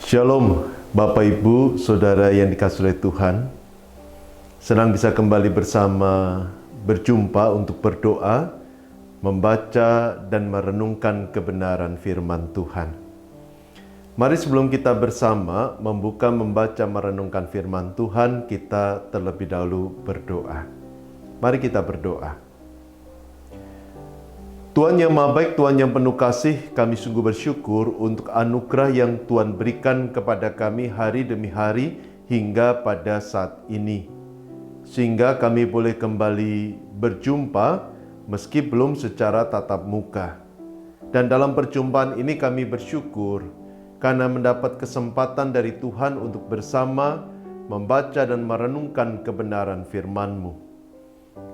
Shalom Bapak Ibu, Saudara yang dikasihi oleh Tuhan. Senang bisa kembali berjumpa untuk berdoa, membaca dan merenungkan kebenaran firman Tuhan. Mari sebelum kita bersama membaca, merenungkan firman Tuhan, kita terlebih dahulu berdoa. Mari kita berdoa. Tuhan yang Maha Baik, Tuhan yang penuh kasih, kami sungguh bersyukur untuk anugerah yang Tuhan berikan kepada kami hari demi hari hingga pada saat ini. Sehingga kami boleh kembali berjumpa meski belum secara tatap muka. Dan dalam perjumpaan ini kami bersyukur karena mendapat kesempatan dari Tuhan untuk bersama membaca dan merenungkan kebenaran firman-Mu.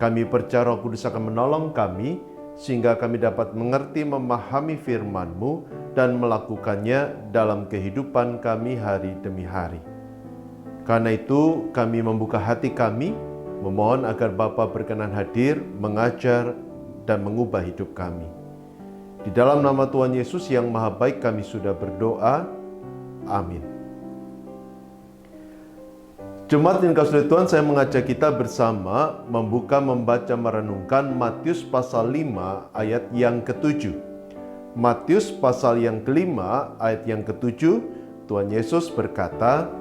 Kami percaya Roh Kudus akan menolong kami sehingga kami dapat mengerti, memahami firman-Mu dan melakukannya dalam kehidupan kami hari demi hari. Karena itu kami membuka hati kami, memohon agar Bapa berkenan hadir, mengajar dan mengubah hidup kami. Di dalam nama Tuhan Yesus yang Maha Baik kami sudah berdoa. Amin. Jemaat yang dikasihi Tuhan, saya mengajak kita bersama membaca, merenungkan Matius pasal 5 ayat yang ke-7. Matius pasal yang ke-5 ayat yang ke-7, Tuhan Yesus berkata,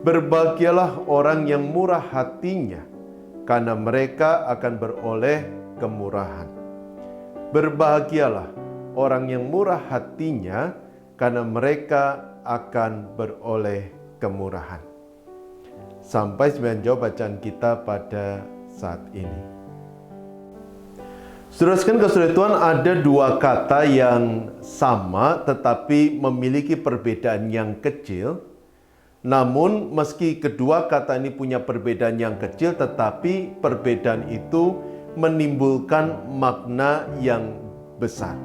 "Berbahagialah orang yang murah hatinya, karena mereka akan beroleh kemurahan." Berbahagialah orang yang murah hatinya, karena mereka akan beroleh kemurahan. Sampai sebenarnya jawab bacaan kita pada saat ini. Saudara-saudara kasih Tuhan, ada dua kata yang sama tetapi memiliki perbedaan yang kecil. Namun meski kedua kata ini punya perbedaan yang kecil, tetapi perbedaan itu menimbulkan makna yang besar.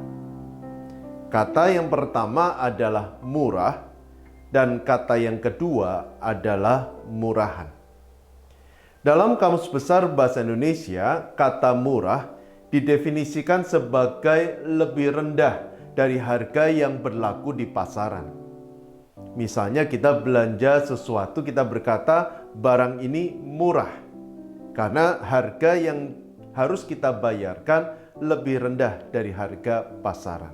Kata yang pertama adalah murah, dan kata yang kedua adalah murahan. Dalam Kamus Besar Bahasa Indonesia, kata murah didefinisikan sebagai lebih rendah dari harga yang berlaku di pasaran. Misalnya kita belanja sesuatu, kita berkata barang ini murah karena harga yang harus kita bayarkan lebih rendah dari harga pasaran.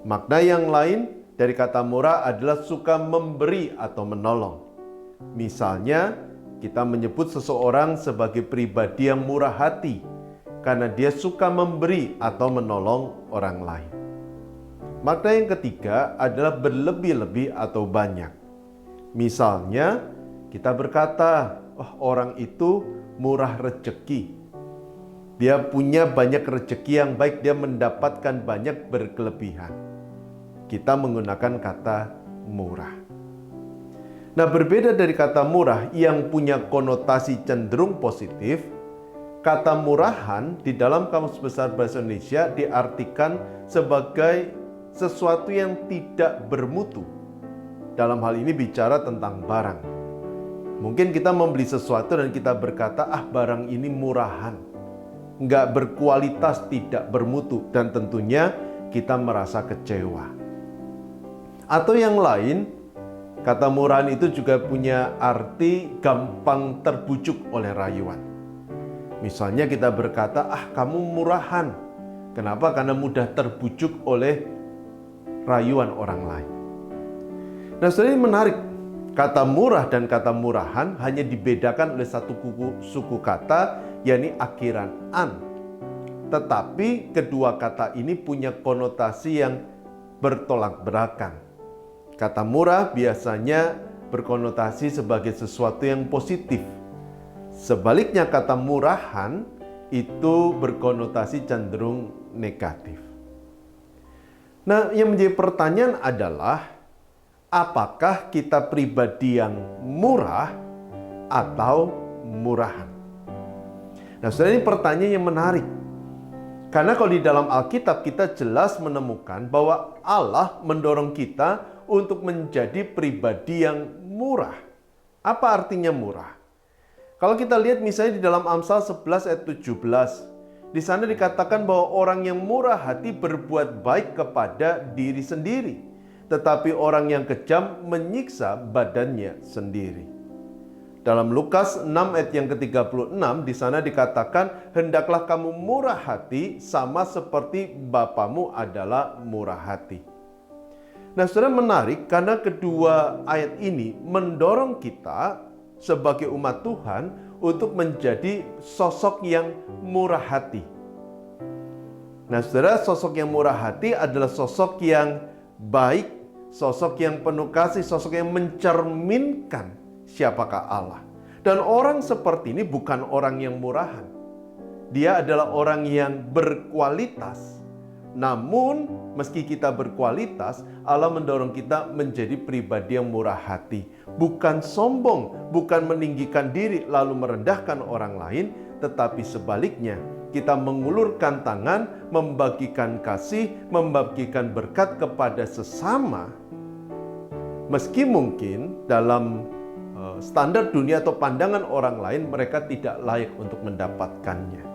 Makna yang lain dari kata murah adalah suka memberi atau menolong. Misalnya, kita menyebut seseorang sebagai pribadi yang murah hati karena dia suka memberi atau menolong orang lain. Makna yang ketiga adalah berlebih-lebih atau banyak. Misalnya, kita berkata, orang itu murah rezeki. Dia punya banyak rezeki yang baik, dia mendapatkan banyak berkelebihan. Kita menggunakan kata murah. Nah, berbeda dari kata murah yang punya konotasi cenderung positif, kata murahan di dalam Kamus Besar Bahasa Indonesia diartikan sebagai sesuatu yang tidak bermutu. Dalam hal ini bicara tentang barang. Mungkin kita membeli sesuatu dan kita berkata, barang ini murahan, nggak berkualitas, tidak bermutu, dan tentunya kita merasa kecewa. Atau yang lain, kata murahan itu juga punya arti gampang terbujuk oleh rayuan. Misalnya kita berkata, kamu murahan. Kenapa? Karena mudah terbujuk oleh rayuan orang lain. Nah, saudara, ini menarik. Kata murah dan kata murahan hanya dibedakan oleh satu suku kata, yakni akhiran an. Tetapi kedua kata ini punya konotasi yang bertolak belakang. Kata murah biasanya berkonotasi sebagai sesuatu yang positif. Sebaliknya kata murahan itu berkonotasi cenderung negatif. Nah, yang menjadi pertanyaan adalah, apakah kita pribadi yang murah atau murahan? Nah, saudara, ini pertanyaan yang menarik. Karena kalau di dalam Alkitab kita jelas menemukan bahwa Allah mendorong kita untuk menjadi pribadi yang murah. Apa artinya murah? Kalau kita lihat misalnya di dalam Amsal 11 ayat 17, di sana dikatakan bahwa orang yang murah hati berbuat baik kepada diri sendiri, tetapi orang yang kejam menyiksa badannya sendiri. Dalam Lukas 6 ayat yang ke-36 di sana dikatakan, hendaklah kamu murah hati sama seperti Bapamu adalah murah hati. Nah, saudara, menarik karena kedua ayat ini mendorong kita sebagai umat Tuhan untuk menjadi sosok yang murah hati. Nah, saudara, sosok yang murah hati adalah sosok yang baik, sosok yang penuh kasih, sosok yang mencerminkan siapakah Allah. Dan orang seperti ini bukan orang yang murahan. Dia adalah orang yang berkualitas. Namun, meski kita berkualitas, Allah mendorong kita menjadi pribadi yang murah hati. Bukan sombong, bukan meninggikan diri lalu merendahkan orang lain, tetapi sebaliknya, kita mengulurkan tangan, membagikan kasih, membagikan berkat kepada sesama. Meski mungkin dalam standar dunia atau pandangan orang lain, mereka tidak layak untuk mendapatkannya.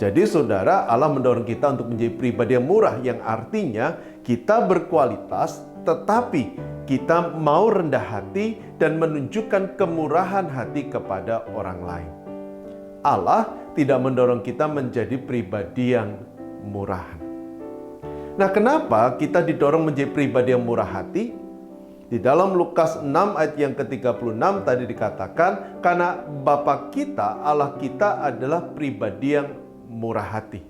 Jadi saudara, Allah mendorong kita untuk menjadi pribadi yang murah, yang artinya kita berkualitas, tetapi kita mau rendah hati dan menunjukkan kemurahan hati kepada orang lain. Allah tidak mendorong kita menjadi pribadi yang murahan. Nah, kenapa kita didorong menjadi pribadi yang murah hati? Di dalam Lukas 6 ayat yang ke-36 tadi dikatakan, karena Bapa kita, Allah kita adalah pribadi yang murah hati.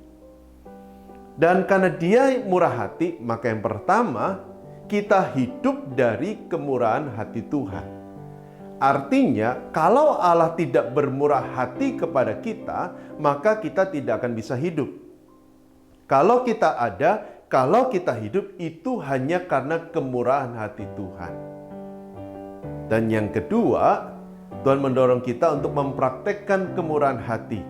Dan karena Dia murah hati, maka yang pertama, kita hidup dari kemurahan hati Tuhan. Artinya, kalau Allah tidak bermurah hati kepada kita, maka kita tidak akan bisa hidup. Kalau kita ada, kalau kita hidup, itu hanya karena kemurahan hati Tuhan. Dan yang kedua, Tuhan mendorong kita untuk mempraktekkan kemurahan hati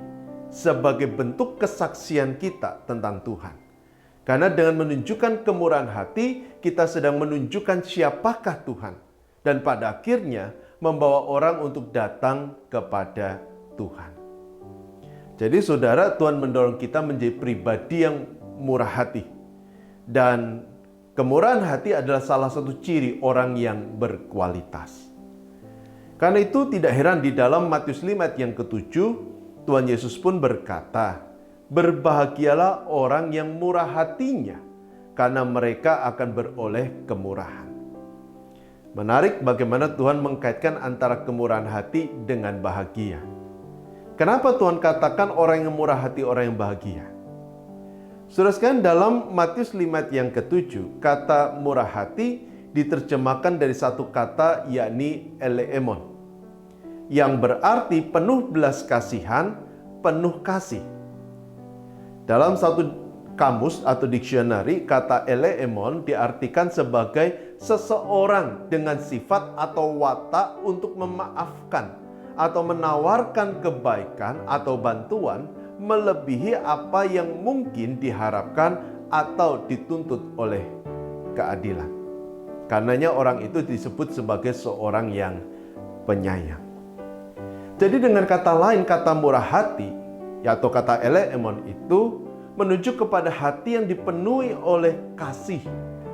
sebagai bentuk kesaksian kita tentang Tuhan. Karena dengan menunjukkan kemurahan hati, kita sedang menunjukkan siapakah Tuhan. Dan pada akhirnya membawa orang untuk datang kepada Tuhan. Jadi saudara, Tuhan mendorong kita menjadi pribadi yang murah hati. Dan kemurahan hati adalah salah satu ciri orang yang berkualitas. Karena itu tidak heran di dalam Matius 5 ayat yang ke-7, Tuhan Yesus pun berkata, berbahagialah orang yang murah hatinya, karena mereka akan beroleh kemurahan. Menarik bagaimana Tuhan mengkaitkan antara kemurahan hati dengan bahagia. Kenapa Tuhan katakan orang yang murah hati, orang yang bahagia? Saudara sekalian, dalam Matius 5 ayat yang ke-7, kata murah hati diterjemahkan dari satu kata, yakni eleemon, yang berarti penuh belas kasihan, penuh kasih. Dalam satu kamus atau dictionary, kata eleemon diartikan sebagai seseorang dengan sifat atau watak untuk memaafkan atau menawarkan kebaikan atau bantuan melebihi apa yang mungkin diharapkan atau dituntut oleh keadilan. Karenanya orang itu disebut sebagai seorang yang penyayang. Jadi dengan kata lain, kata murah hati atau kata eleemon itu menunjuk kepada hati yang dipenuhi oleh kasih.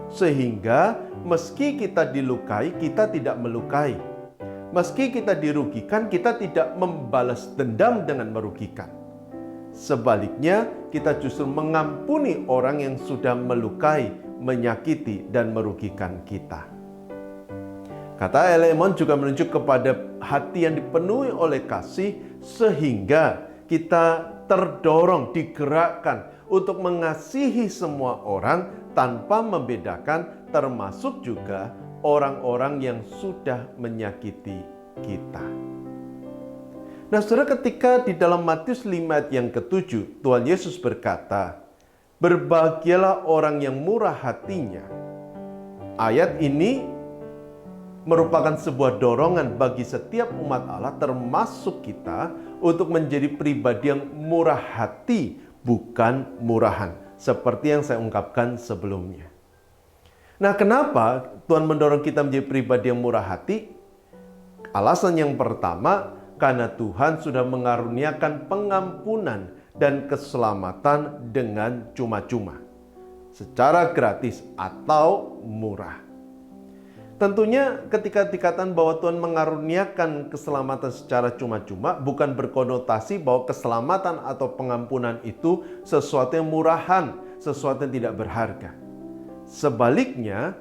Sehingga meski kita dilukai, kita tidak melukai. Meski kita dirugikan, kita tidak membalas dendam dengan merugikan. Sebaliknya, kita justru mengampuni orang yang sudah melukai, menyakiti, dan merugikan kita. Kata eleemon juga menunjuk kepada hati yang dipenuhi oleh kasih, sehingga kita terdorong, digerakkan untuk mengasihi semua orang tanpa membedakan, termasuk juga orang-orang yang sudah menyakiti kita. Nah, saudara, ketika di dalam Matius 5 ayat yang ke-7, Tuhan Yesus berkata, berbahagialah orang yang murah hatinya. Ayat ini merupakan sebuah dorongan bagi setiap umat Allah, termasuk kita, untuk menjadi pribadi yang murah hati, bukan murahan, seperti yang saya ungkapkan sebelumnya. Nah, kenapa Tuhan mendorong kita menjadi pribadi yang murah hati? Alasan yang pertama, karena Tuhan sudah mengaruniakan pengampunan dan keselamatan dengan cuma-cuma, secara gratis atau murah. Tentunya ketika dikatakan bahwa Tuhan mengaruniakan keselamatan secara cuma-cuma, bukan berkonotasi bahwa keselamatan atau pengampunan itu sesuatu yang murahan, sesuatu yang tidak berharga. Sebaliknya,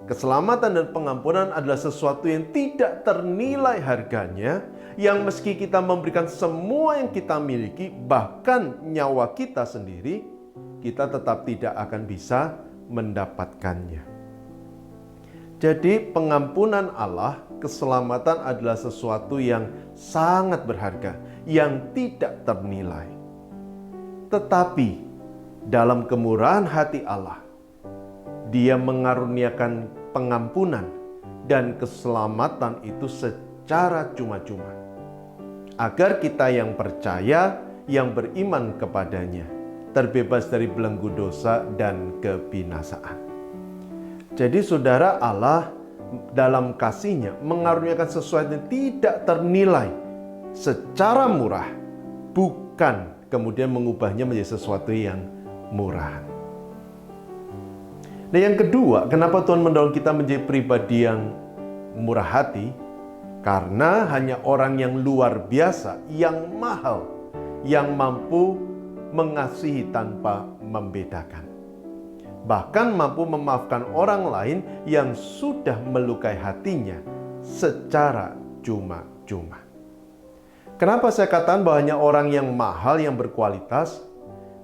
keselamatan dan pengampunan adalah sesuatu yang tidak ternilai harganya, yang meski kita memberikan semua yang kita miliki, bahkan nyawa kita sendiri, kita tetap tidak akan bisa mendapatkannya. Jadi pengampunan Allah, keselamatan adalah sesuatu yang sangat berharga, yang tidak ternilai. Tetapi dalam kemurahan hati Allah, Dia mengaruniakan pengampunan dan keselamatan itu secara cuma-cuma. Agar kita yang percaya, yang beriman kepadanya, terbebas dari belenggu dosa dan kebinasaan. Jadi saudara, Allah dalam kasih-Nya mengaruniakan sesuatu yang tidak ternilai secara murah, bukan kemudian mengubahnya menjadi sesuatu yang murah. Nah, yang kedua, kenapa Tuhan mendorong kita menjadi pribadi yang murah hati? Karena hanya orang yang luar biasa, yang mahal, yang mampu mengasihi tanpa membedakan. Bahkan mampu memaafkan orang lain yang sudah melukai hatinya secara cuma-cuma. Kenapa saya katakan bahwa hanya orang yang mahal yang berkualitas?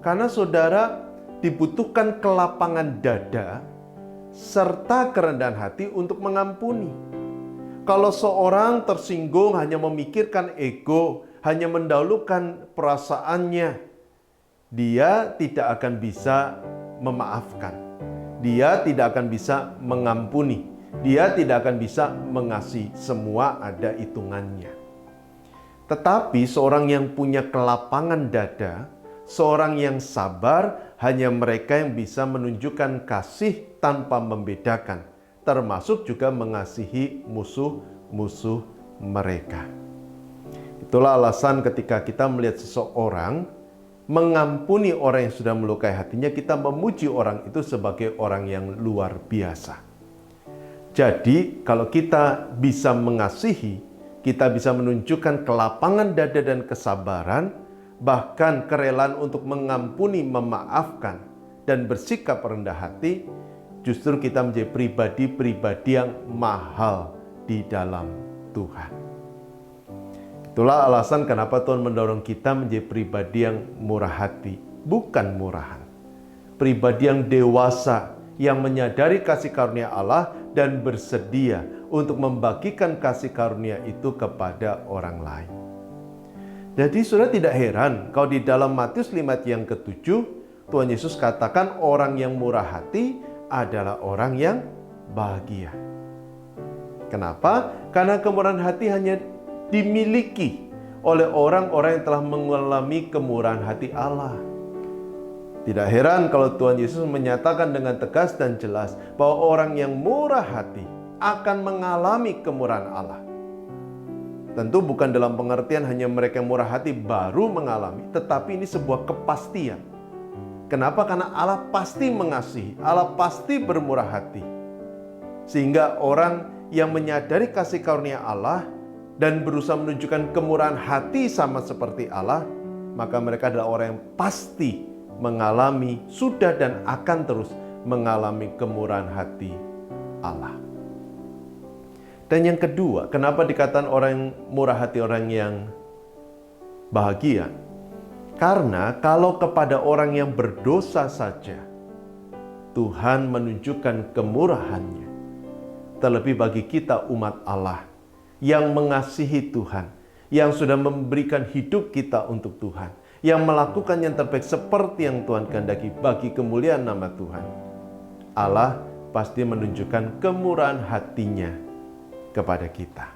Karena saudara dibutuhkan kelapangan dada serta kerendahan hati untuk mengampuni. Kalau seorang tersinggung hanya memikirkan ego, hanya mendahulukan perasaannya, dia tidak akan bisa memaafkan. Dia tidak akan bisa mengampuni. Dia tidak akan bisa mengasihi. Semua ada hitungannya. Tetapi seorang yang punya kelapangan dada, seorang yang sabar, hanya mereka yang bisa menunjukkan kasih tanpa membedakan, termasuk juga mengasihi musuh-musuh mereka. Itulah alasan ketika kita melihat seseorang mengampuni orang yang sudah melukai hatinya, kita memuji orang itu sebagai orang yang luar biasa. Jadi, kalau kita bisa mengasihi, kita bisa menunjukkan kelapangan dada dan kesabaran, bahkan kerelaan untuk mengampuni, memaafkan, dan bersikap rendah hati, justru kita menjadi pribadi-pribadi yang mahal di dalam Tuhan. Itulah alasan kenapa Tuhan mendorong kita menjadi pribadi yang murah hati, bukan murahan. Pribadi yang dewasa, yang menyadari kasih karunia Allah dan bersedia untuk membagikan kasih karunia itu kepada orang lain. Jadi sudah tidak heran kalau di dalam Matius 5 ayat yang ke-7, Tuhan Yesus katakan orang yang murah hati adalah orang yang bahagia. Kenapa? Karena kemurahan hati hanya dimiliki oleh orang-orang yang telah mengalami kemurahan hati Allah. Tidak heran kalau Tuhan Yesus menyatakan dengan tegas dan jelas bahwa orang yang murah hati akan mengalami kemurahan Allah. Tentu bukan dalam pengertian hanya mereka yang murah hati baru mengalami, tetapi ini sebuah kepastian. Kenapa? Karena Allah pasti mengasihi, Allah pasti bermurah hati. Sehingga orang yang menyadari kasih karunia Allah dan berusaha menunjukkan kemurahan hati sama seperti Allah, maka mereka adalah orang yang pasti mengalami, sudah dan akan terus mengalami kemurahan hati Allah. Dan yang kedua, kenapa dikatakan orang murah hati orang yang bahagia? Karena kalau kepada orang yang berdosa saja Tuhan menunjukkan kemurahannya, terlebih bagi kita umat Allah yang mengasihi Tuhan, yang sudah memberikan hidup kita untuk Tuhan, yang melakukan yang terbaik seperti yang Tuhan kehendaki bagi kemuliaan nama Tuhan, Allah pasti menunjukkan kemurahan hatinya kepada kita.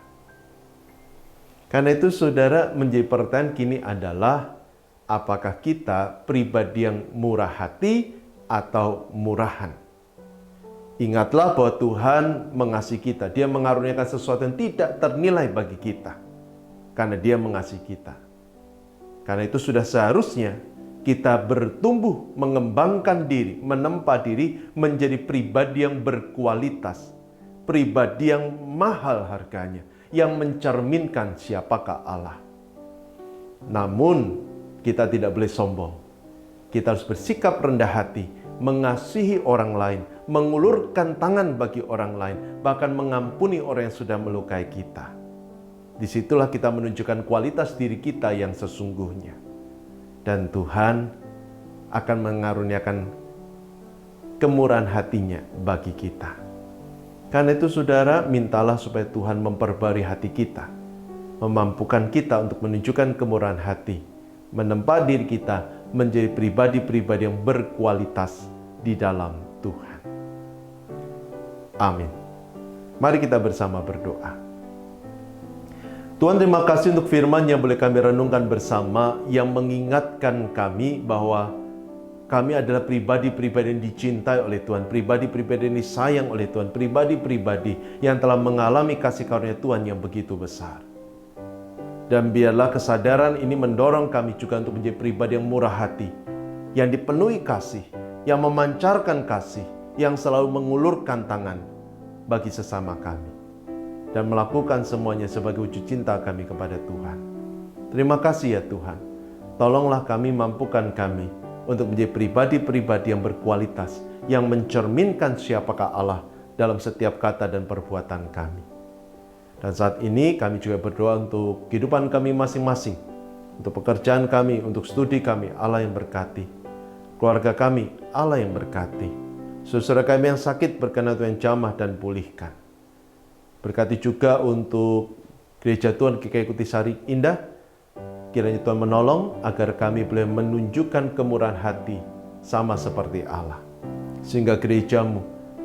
Karena itu saudara, menjadi pertanyaan kini adalah, apakah kita pribadi yang murah hati atau murahan? Ingatlah bahwa Tuhan mengasihi kita. Dia mengaruniakan sesuatu yang tidak ternilai bagi kita. Karena Dia mengasihi kita. Karena itu sudah seharusnya kita bertumbuh, mengembangkan diri, menempa diri menjadi pribadi yang berkualitas. pribadi yang mahal harganya, yang mencerminkan siapakah Allah. Namun, kita tidak boleh sombong. Kita harus bersikap rendah hati, mengasihi orang lain, mengulurkan tangan bagi orang lain, bahkan mengampuni orang yang sudah melukai kita. Disitulah kita menunjukkan kualitas diri kita yang sesungguhnya. Dan Tuhan akan mengaruniakan kemurahan hatinya bagi kita. Karena itu saudara, mintalah supaya Tuhan memperbarui hati kita, memampukan kita untuk menunjukkan kemurahan hati, menempa diri kita menjadi pribadi-pribadi yang berkualitas di dalam Tuhan. Amin. Mari kita bersama berdoa. Tuhan, terima kasih untuk firman yang boleh kami renungkan bersama, yang mengingatkan kami bahwa kami adalah pribadi-pribadi yang dicintai oleh Tuhan, pribadi-pribadi yang disayang oleh Tuhan, pribadi-pribadi yang telah mengalami kasih karunia Tuhan yang begitu besar. Dan biarlah kesadaran ini mendorong kami juga untuk menjadi pribadi yang murah hati, yang dipenuhi kasih, yang memancarkan kasih, yang selalu mengulurkan tangan bagi sesama kami, dan melakukan semuanya sebagai wujud cinta kami kepada Tuhan. Terima kasih ya Tuhan. Tolonglah kami, mampukan kami untuk menjadi pribadi-pribadi yang berkualitas, yang mencerminkan siapakah Allah dalam setiap kata dan perbuatan kami. Dan saat ini kami juga berdoa untuk kehidupan kami masing-masing, untuk pekerjaan kami, untuk studi kami, Allah yang berkati. Keluarga kami, Allah yang berkati. Saudara kami yang sakit, berkenan Tuhan jamah dan pulihkan. Berkati juga untuk Gereja Tuhan GKI Kutisari Indah. Kiranya Tuhan menolong agar kami boleh menunjukkan kemurahan hati sama seperti Allah. Sehingga gerejamu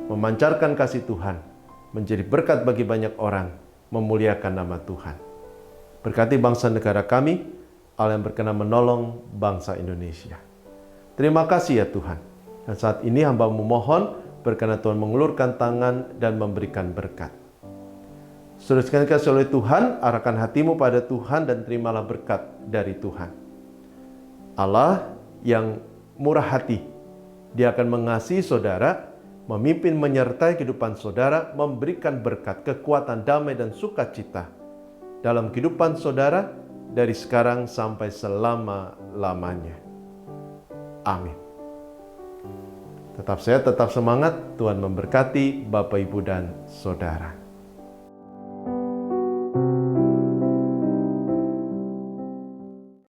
memancarkan kasih Tuhan, menjadi berkat bagi banyak orang, memuliakan nama Tuhan. Berkati bangsa negara kami, Allah yang berkenan menolong bangsa Indonesia. Terima kasih ya Tuhan. Dan saat ini hamba-Mu mohon, berkenan Tuhan mengulurkan tangan dan memberikan berkat. Saudara sekalian kasih oleh Tuhan, arahkan hatimu pada Tuhan dan terimalah berkat dari Tuhan. Allah yang murah hati, Dia akan mengasihi saudara, memimpin menyertai kehidupan saudara, memberikan berkat, kekuatan, damai, dan sukacita dalam kehidupan saudara dari sekarang sampai selama-lamanya. Amin. Tetap sehat, tetap semangat. Tuhan memberkati Bapak, Ibu, dan Saudara.